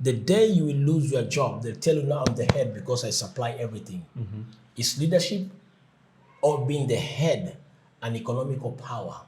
The day you will lose your job, they'll tell you now I'm the head because I supply everything. Is leadership or being the head an economical power?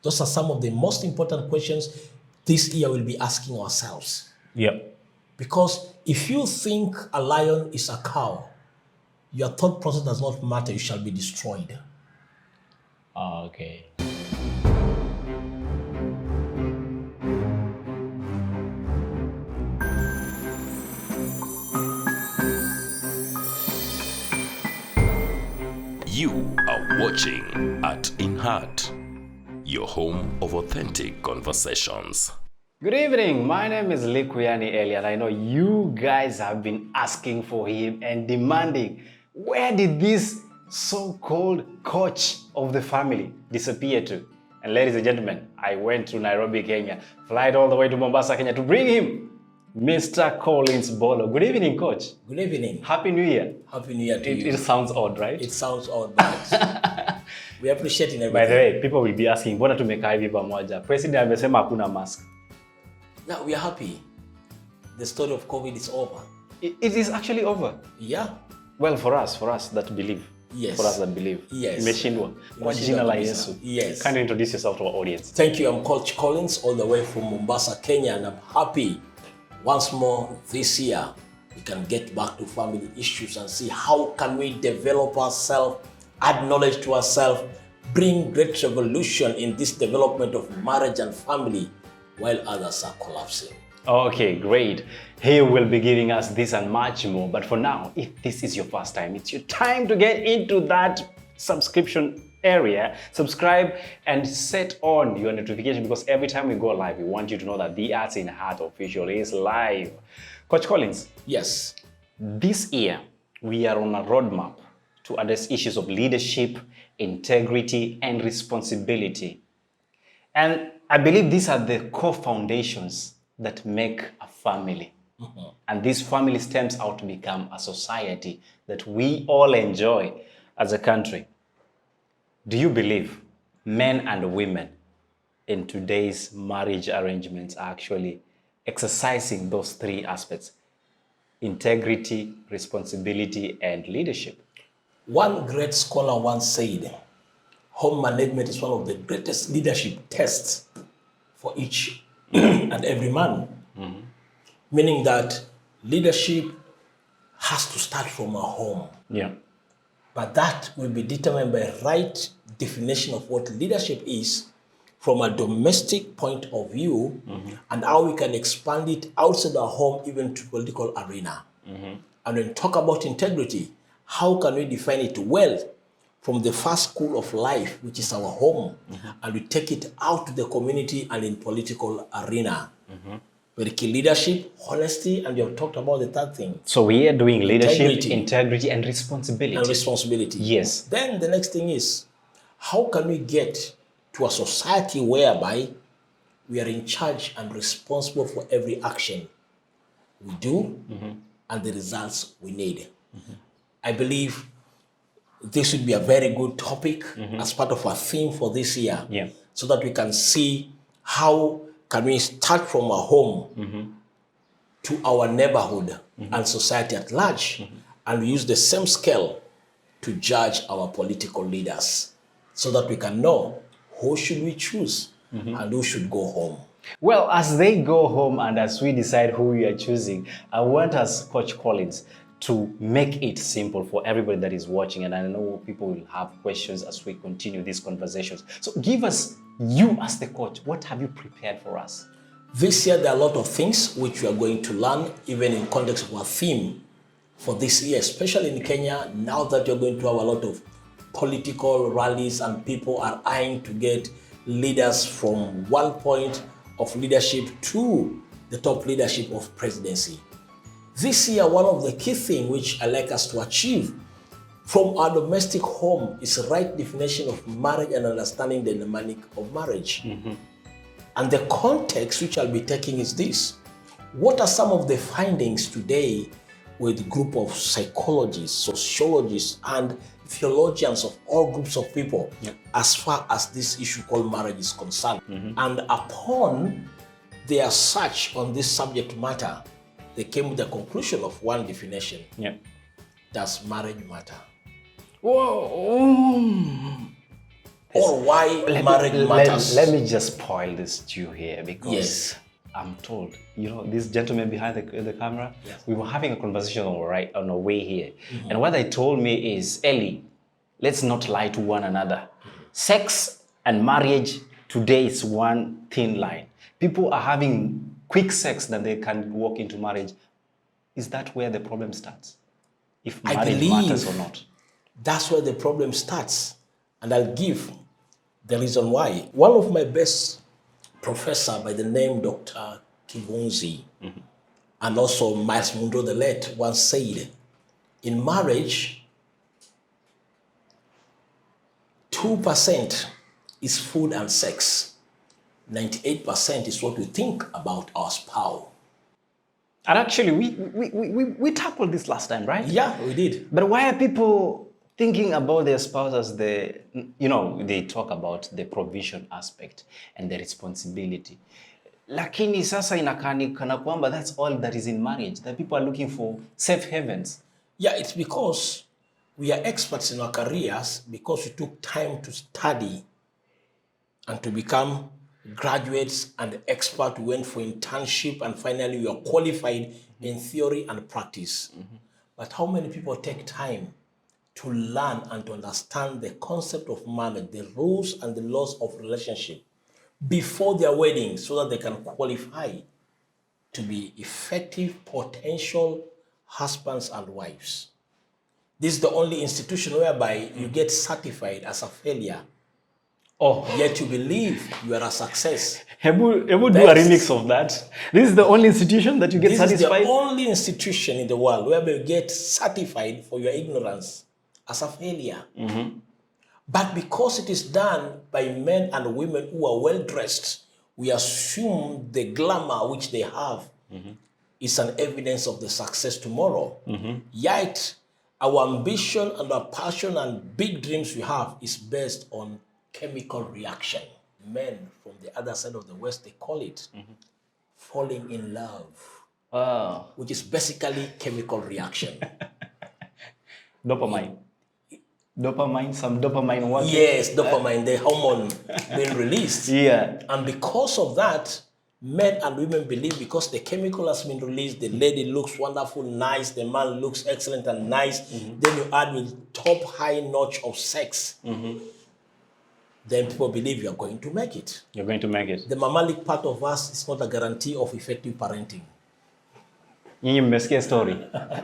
Those are some of the most important questions this year we'll be asking ourselves. Yep. Because if you think a lion is a cow, your thought process does not matter, you shall be destroyed. Okay. You are watching TheArtsinHeart, your home of authentic conversations. Good evening, my name is Likuyani Eli, and I know you guys have been asking for him and demanding, where did this so-called coach of the family disappear to? And ladies and gentlemen, I went to Nairobi, Kenya, flight all the way to Mombasa, Kenya to bring him, Mr. Collins Bolo. Good evening, coach. Good evening. Happy New Year. Happy New Year to you. It sounds odd, right? It sounds odd, but we appreciate everything. By the way, people will be asking, mbona tumekaa hivi pamoja? President amesema hakuna mask. Yeah, we are happy. The story of COVID is over. It is actually over. Yeah. Well, for us that believe. Yes. For us that believe. Yes. Imeshindwa. Kwa jina la Yesu. Yes. Can you introduce yourself to our audience? Thank you. I'm Coach Collins, all the way from Mombasa, Kenya, and I'm happy once more this year we can get back to family issues and see how can we develop ourselves, add knowledge to ourselves, bring great revolution in this development of marriage and family while others are collapsing. Okay, great. He will be giving us this and much more. But for now, if this is your first time, it's your time to get into that subscription area, subscribe and set on your notification, because every time we go live, we want you to know that The ArtsinHeart official is live. Coach Collins. Yes. This year, we are on a roadmap to address issues of leadership, integrity, and responsibility. And I believe these are the core foundations that make a family. And this family stems out to become a society that we all enjoy as a country. Do you believe men and women in today's marriage arrangements are actually exercising those three aspects: integrity, responsibility, and leadership? One great scholar once said, home management is one of the greatest leadership tests for each and every man. Meaning that leadership has to start from a home. Yeah. But that will be determined by a right definition of what leadership is from a domestic point of view, and how we can expand it outside our home, even to political arena. And when we talk about integrity, how can we define it well from the first school of life, which is our home, and we take it out to the community and in political arena. Very key: leadership, honesty, and you have talked about the third thing. So we are doing leadership, integrity, and responsibility. And responsibility. Yes. Then the next thing is, how can we get to a society whereby we are in charge and responsible for every action we do and the results we need? I believe this would be a very good topic as part of our theme for this year, so that we can see how can we start from our home to our neighborhood and society at large, and we use the same scale to judge our political leaders, so that we can know who should we choose and who should go home. Well, as they go home and as we decide who we are choosing, I want us, Coach Collins, to make it simple for everybody that is watching. And I know people will have questions as we continue these conversations. So give us, you as the coach, what have you prepared for us? This year, there are a lot of things which we are going to learn, even in context of our theme for this year, especially in Kenya, now that you're going to have a lot of political rallies and people are eyeing to get leaders from one point of leadership to the top leadership of presidency. This year, one of the key things which I like us to achieve from our domestic home is the right definition of marriage and understanding the dynamic of marriage. And the context which I'll be taking is this: what are some of the findings today with a group of psychologists, sociologists, and theologians of all groups of people as far as this issue called marriage is concerned? And upon their search on this subject matter, they came with the conclusion of one definition. Yeah. Does marriage matter? Whoa. Or why marriage matters? Let me just spoil this stew here because Yes. I'm told, this gentleman behind the camera, Yes. we were having a conversation on our way here. And what they told me is, Ellie, let's not lie to one another. Sex and marriage today is one thin line. People are having quick sex than they can walk into marriage. Is that where the problem starts? If marriage matters or not? That's where the problem starts. And I'll give the reason why. One of my best professor by the name Dr. Kivunzi and also Miles Munro the late once said, in marriage, 2% is food and sex. 98% is what we think about our spouse. And actually, we tackled this last time, right? Yeah, we did. But why are people thinking about their spouse as they talk about the provision aspect and the responsibility. Lakini sasa inakana kwamba that's all that is in marriage, that people are looking for safe havens. Yeah, it's because we are experts in our careers because we took time to study and to become graduates and experts. We went for internship and finally we are qualified in theory and practice. But how many people take time to learn and to understand the concept of marriage, the rules and the laws of relationship before their wedding so that they can qualify to be effective potential husbands and wives? This is the only institution whereby you get certified as a failure. Yet you believe you are a success. Hebu do a remix of that. This is the only institution that you get satisfied? This is the only institution in the world whereby you get certified for your ignorance as a failure. But because it is done by men and women who are well-dressed, we assume the glamour which they have is an evidence of the success tomorrow. Yet, our ambition and our passion and big dreams we have is based on chemical reaction. Men from the other side of the West, they call it falling in love, which is basically chemical reaction. Dopamine. Some dopamine working. Yes, dopamine, the hormone being released. Yeah. And because of that, men and women believe because the chemical has been released, the lady looks wonderful, nice, the man looks excellent and nice, then you add with top high notch of sex, then people believe you are going to make it. You're going to make it. The mammalic part of us is not a guarantee of effective parenting. Nyinyi mmesikia story.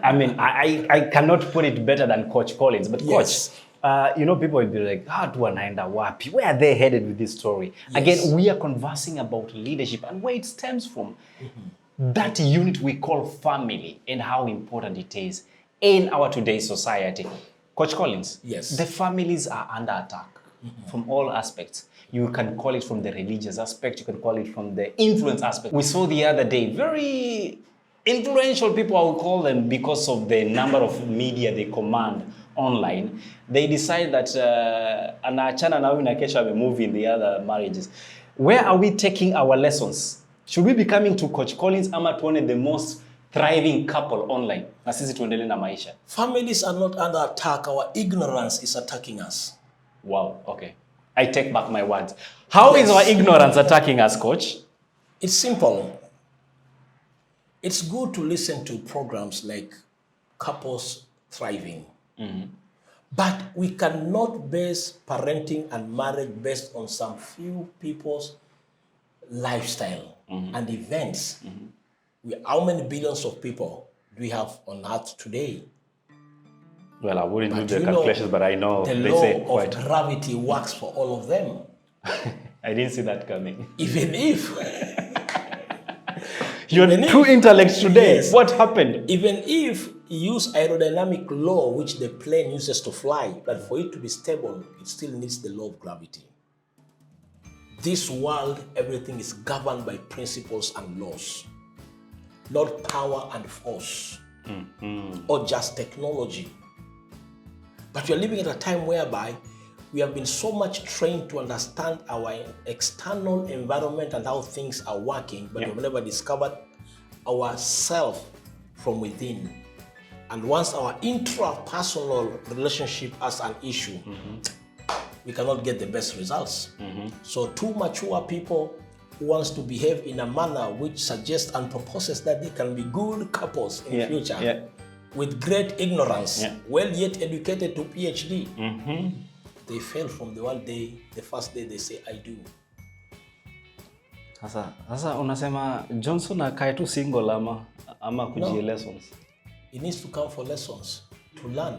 I mean, I cannot put it better than Coach Collins. But Yes. Coach, people will be like, tu wanaenda wapi? Where are they headed with this story? Yes. Again, we are conversing about leadership and where it stems from. That unit we call family and how important it is in our today's society. Coach Collins, Yes. the families are under attack from all aspects. You can call it from the religious aspect. You can call it from the influence aspect. We saw the other day, very influential people, I would call them, because of the number of media they command online. They decide that anaachana na huyu na kesho amemove in the other marriages. Where are we taking our lessons? Should we be coming to Coach Collins ama tuone the most thriving couple online? Na sisi tuendelee na maisha. Families are not under attack. Our ignorance is attacking us. Wow, okay. I take back my words. How is our ignorance attacking us, Coach? It's simple. It's good to listen to programs like Couples Thriving. But we cannot base parenting and marriage based on some few people's lifestyle and events. How many billions of people do we have on earth today? Well, I wouldn't do the calculations, but I know the they law say of quite. gravity works for all of them. I didn't see that coming. Even if You're two intellects today. Yes. What happened? Even if you use aerodynamic law, which the plane uses to fly, but for it to be stable, it still needs the law of gravity. This world, everything is governed by principles and laws, not power and force, or just technology. But you're living at a time whereby we have been so much trained to understand our external environment and how things are working, but we've never discovered ourselves from within. And once our intrapersonal relationship has an issue, we cannot get the best results. So two mature people who wants to behave in a manner which suggests and proposes that they can be good couples in the future with great ignorance, well yet educated to PhD, they fail from the first day they say, I do. Sasa unasema Johnson akae tu single ama kujie lessons? He needs to come for lessons, to learn.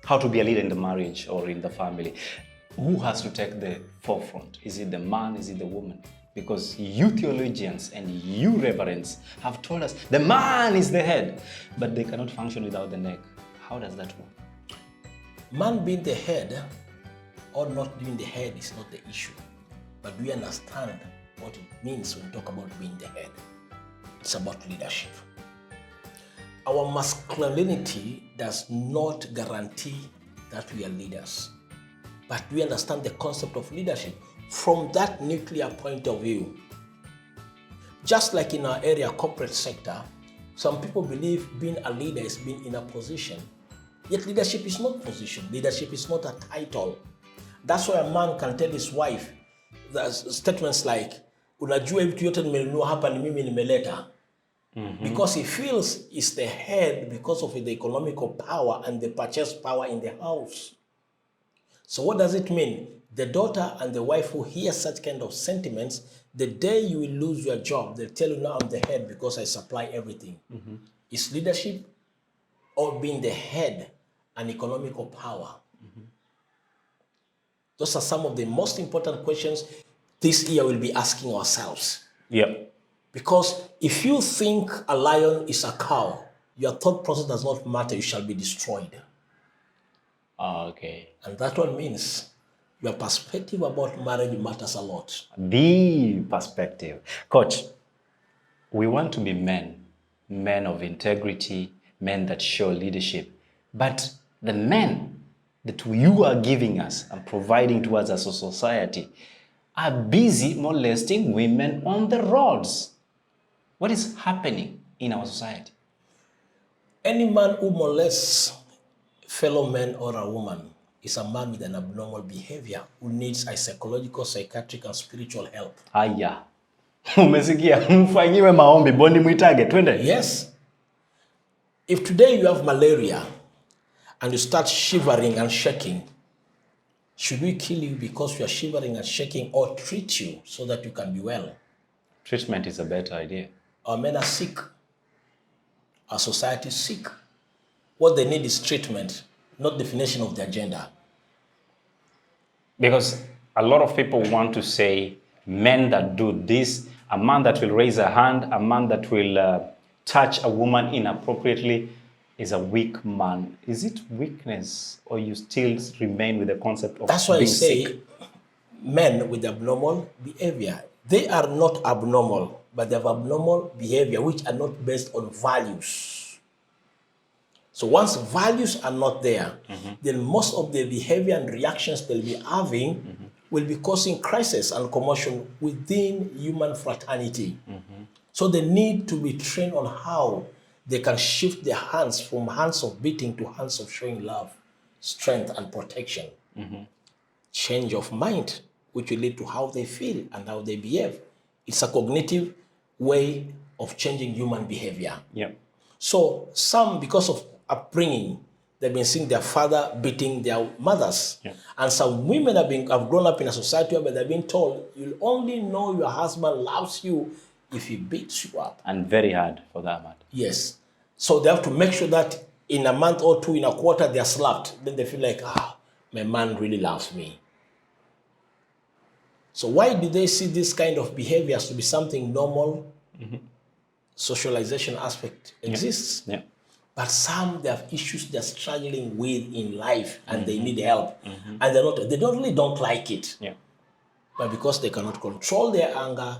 How to be a leader in the marriage or in the family. Who has to take the forefront? Is it the man? Is it the woman? Because you theologians and you reverends have told us the man is the head, but they cannot function without the neck. How does that work? Man being the head or not being the head is not the issue. But we understand what it means when we talk about being the head. It's about leadership. Our masculinity does not guarantee that we are leaders. But we understand the concept of leadership from that nuclear point of view. Just like in our area corporate sector, some people believe being a leader is being in a position. Yet leadership is not position. Leadership is not a title. That's why a man can tell his wife statements like, unajua vitu yote nimenunua hapa ni mimi nimeleta. Because he feels he's the head because of the economical power and the purchase power in the house. So what does it mean? The daughter and the wife who hear such kind of sentiments, the day you will lose your job, they'll tell you, now I'm the head because I supply everything. Is leadership or being the head an economical power? Those are some of the most important questions this year we'll be asking ourselves. Because if you think a lion is a cow, your thought process does not matter, you shall be destroyed. Okay. And that one means your perspective about marriage matters a lot. The perspective. Coach, we want to be men of integrity, men that show leadership. But the men that you are giving us and providing to us as a society are busy molesting women on the roads. What is happening in our society? Any man who molests fellow man or a woman is a man with an abnormal behavior who needs a psychological, psychiatric, and spiritual help. Aya. Umesikia, mfanyiwe maombi, bondi muitage, twende. Yes. If today you have malaria and you start shivering and shaking, should we kill you because you are shivering and shaking or treat you so that you can be well? Treatment is a better idea. Our men are sick. Our society is sick. What they need is treatment, not definition of the agenda. Because a lot of people want to say men that do this, a man that will raise a hand, a man that will touch a woman inappropriately is a weak man. Is it weakness or you still remain with the concept of That's why I being say sick? Men with abnormal behavior. They are not abnormal, but they have abnormal behavior which are not based on values. So once values are not there, then most of the behavior and reactions they'll be having will be causing crisis and commotion within human fraternity. So they need to be trained on how they can shift their hands from hands of beating to hands of showing love, strength, and protection. Change of mind, which will lead to how they feel and how they behave. It's a cognitive way of changing human behavior. So some, because of upbringing, they've been seeing their father beating their mothers. And some women have grown up in a society where they've been told, you'll only know your husband loves you if he beats you up. And very hard for that matter. Yes. So they have to make sure that in a month or two, in a quarter, they're slapped. Then they feel like, my man really loves me. So why do they see this kind of behaviors to be something normal? Socialization aspect exists. But some, they have issues they're struggling with in life and they need help. And they don't like it. But because they cannot control their anger,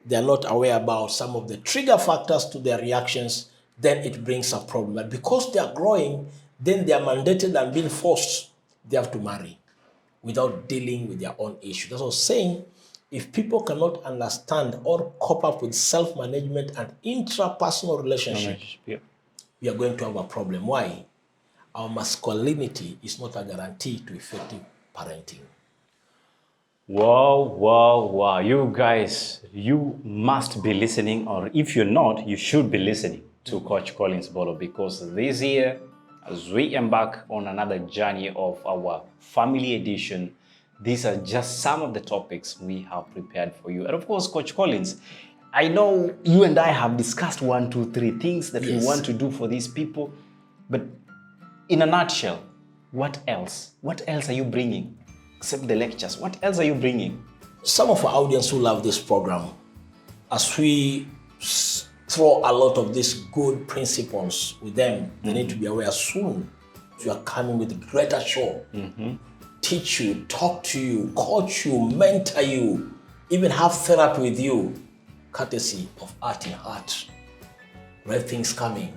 they're not aware about some of the trigger factors to their reactions, then it brings a problem. But because they are growing, then they are mandated and being forced, they have to marry. without dealing with their own issue. That's what I was saying. If people cannot understand or cope up with self-management and intrapersonal relationship, Yeah. we are going to have a problem. Why? Our masculinity is not a guarantee to effective parenting. Wow. You guys, you must be listening, or if you're not, you should be listening to Coach Collins Bolo, because this year, as we embark on another journey of our family edition, these are just some of the topics we have prepared for you. And of course, Coach Collins, I know you and I have discussed 1, 2, 3 things that we want to do for these people, but in a nutshell, what else? What else are you bringing? Except the lectures, what else are you bringing? Some of our audience who love this program, as we throw a lot of these good principles with them, they need to be aware soon you are coming with a greater show. Teach you, talk to you, coach you, mentor you, even have therapy with you, courtesy of Art in Heart. Great things coming.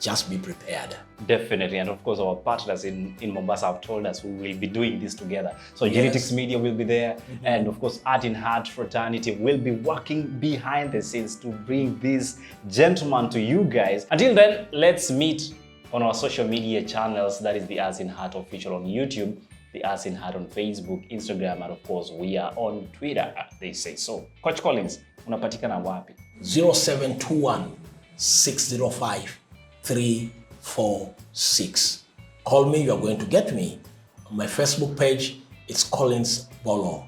Just be prepared. Definitely, and of course our partners in Mombasa have told us we will be doing this together. So Genetics Media will be there, and of course Art in Heart Fraternity will be working behind the scenes to bring these gentlemen to you guys. Until then, let's meet on our social media channels. That is TheArtsinHeart Official on YouTube, TheArtsinHeart on Facebook, Instagram, and of course we are on Twitter, they say so. Coach Collins, unapatikana wapi? 0721 605 346. Call me, you are going to get me. On my Facebook page, it's Collins Bolo.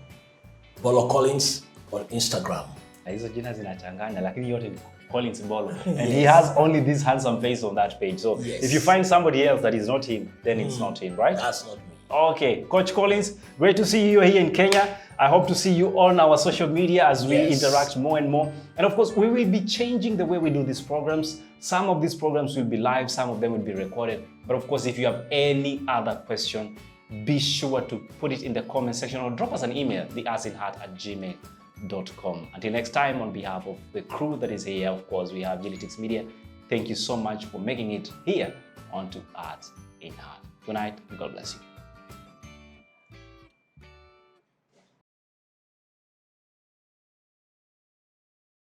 Bolo Collins on Instagram. Na hizo jina zinachanganya, lakini yote ni Collins Bolo. And he has only this handsome face on that page. So if you find somebody else that is not him, then it's not him, right? That's not me. Okay, Coach Collins, great to see you here in Kenya. I hope to see you on our social media as we interact more and more. And of course, we will be changing the way we do these programs. Some of these programs will be live, some of them will be recorded. But of course, if you have any other question, be sure to put it in the comment section or drop us an email, theartsinheart@gmail.com. Until next time, on behalf of the crew that is here, of course, we have Genetics Media. Thank you so much for making it here onto Art in Heart. Good night, and God bless you.